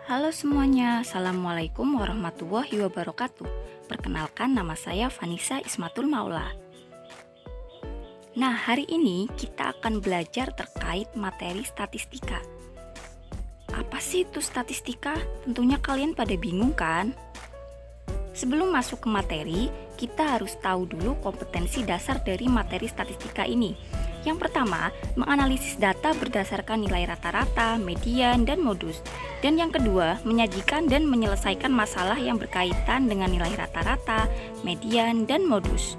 Halo semuanya, Assalamualaikum warahmatullahi wabarakatuh. Perkenalkan, nama saya Vanessa Ismatul Maula. Nah, hari ini kita akan belajar terkait materi statistika. Apa sih itu statistika? Tentunya kalian pada bingung kan? Sebelum masuk ke materi, kita harus tahu dulu kompetensi dasar dari materi statistika ini. Yang pertama, menganalisis data berdasarkan nilai rata-rata, median, dan modus. Dan yang kedua, menyajikan dan menyelesaikan masalah yang berkaitan dengan nilai rata-rata, median, dan modus.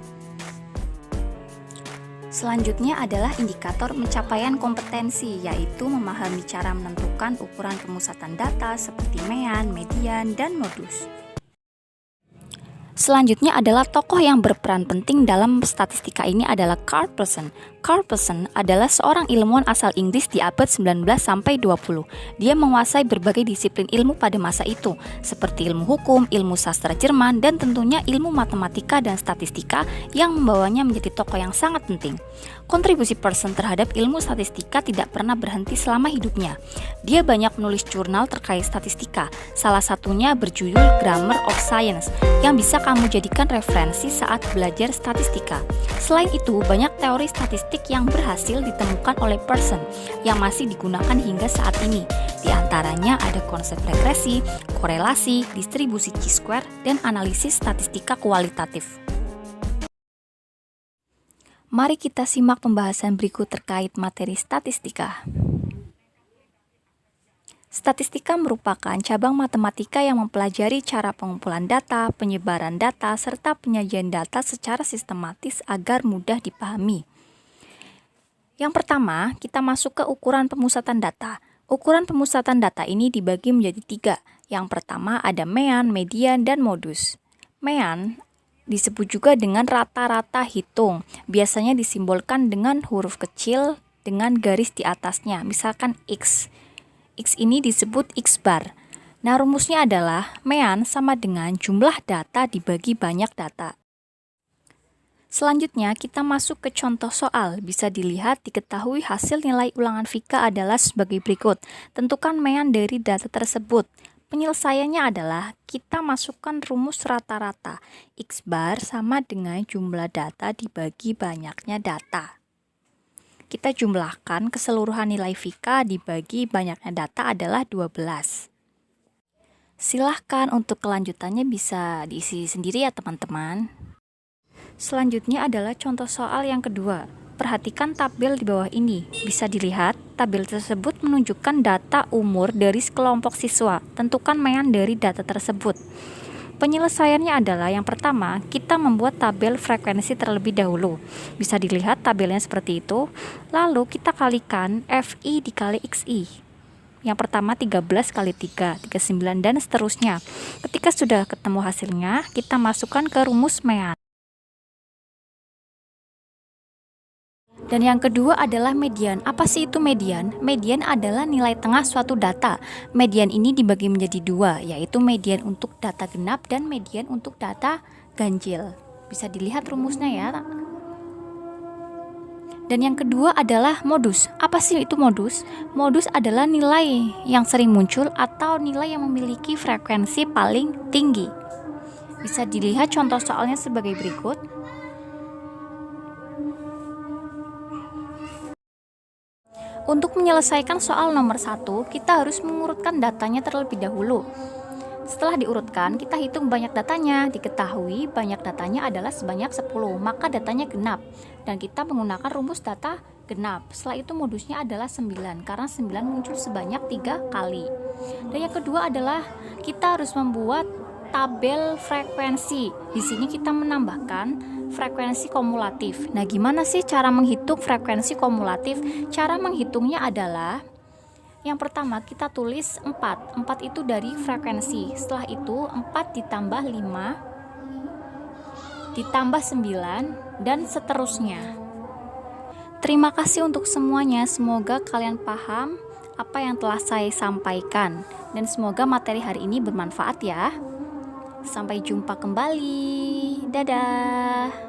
Selanjutnya adalah indikator pencapaian kompetensi, yaitu memahami cara menentukan ukuran pemusatan data seperti mean, median, dan modus. Selanjutnya adalah tokoh yang berperan penting dalam statistika ini adalah Carl Pearson. Carl Pearson adalah seorang ilmuwan asal Inggris di abad 19 sampai 20. Dia menguasai berbagai disiplin ilmu pada masa itu, seperti ilmu hukum, ilmu sastra Jerman, dan tentunya ilmu matematika dan statistika yang membawanya menjadi tokoh yang sangat penting. Kontribusi Pearson terhadap ilmu statistika tidak pernah berhenti selama hidupnya. Dia banyak menulis jurnal terkait statistika, salah satunya berjudul Grammar of Science, yang bisa kamu jadikan referensi saat belajar statistika. Selain itu, banyak teori statistik yang berhasil ditemukan oleh Pearson yang masih digunakan hingga saat ini. Di antaranya ada konsep regresi, korelasi, distribusi chi-square, dan analisis statistika kualitatif. Mari kita simak pembahasan berikut terkait materi statistika. Statistika merupakan cabang matematika yang mempelajari cara pengumpulan data, penyebaran data, serta penyajian data secara sistematis agar mudah dipahami. Yang pertama, kita masuk ke ukuran pemusatan data. Ukuran pemusatan data ini dibagi menjadi 3. Yang pertama ada mean, median, dan modus. Mean disebut juga dengan rata-rata hitung. Biasanya disimbolkan dengan huruf kecil dengan garis di atasnya, misalkan X. X ini disebut X bar. Nah, rumusnya adalah mean sama dengan jumlah data dibagi banyak data. Selanjutnya, kita masuk ke contoh soal. Bisa dilihat, diketahui hasil nilai ulangan FIKA adalah sebagai berikut. Tentukan mean dari data tersebut. Penyelesaiannya adalah kita masukkan rumus rata-rata. X bar sama dengan jumlah data dibagi banyaknya data. Kita jumlahkan keseluruhan nilai FIKA dibagi banyaknya data adalah 12. Silahkan untuk kelanjutannya bisa diisi sendiri ya teman-teman. Selanjutnya adalah contoh soal yang kedua. Perhatikan tabel di bawah ini. Bisa dilihat, tabel tersebut menunjukkan data umur dari sekelompok siswa. Tentukan mean dari data tersebut. Penyelesaiannya adalah yang pertama, kita membuat tabel frekuensi terlebih dahulu. Bisa dilihat tabelnya seperti itu. Lalu kita kalikan FI dikali XI. Yang pertama 13 kali 3, 39 dan seterusnya. Ketika sudah ketemu hasilnya, kita masukkan ke rumus mean. Dan yang kedua adalah median. Apa sih itu median? Median adalah nilai tengah suatu data. Median ini dibagi menjadi 2, yaitu median untuk data genap dan median untuk data ganjil. Bisa dilihat rumusnya ya. Dan yang kedua adalah modus. Apa sih itu modus? Modus adalah nilai yang sering muncul atau nilai yang memiliki frekuensi paling tinggi. Bisa dilihat contoh soalnya sebagai berikut. Untuk menyelesaikan soal nomor 1, kita harus mengurutkan datanya terlebih dahulu. Setelah diurutkan, kita hitung banyak datanya. Diketahui banyak datanya adalah sebanyak 10, maka datanya genap. Dan kita menggunakan rumus data genap. Setelah itu modusnya adalah 9, karena 9 muncul sebanyak 3 kali. Dan yang kedua adalah kita harus membuat tabel frekuensi. Di sini kita menambahkan frekuensi kumulatif. Nah, gimana sih cara menghitung frekuensi kumulatif? Cara menghitungnya adalah yang pertama kita tulis 4. 4 itu dari frekuensi. Setelah itu 4 ditambah 5 ditambah 9 dan seterusnya. Terima kasih untuk semuanya. Semoga kalian paham apa yang telah saya sampaikan dan semoga materi hari ini bermanfaat ya. Sampai jumpa kembali. Dadah.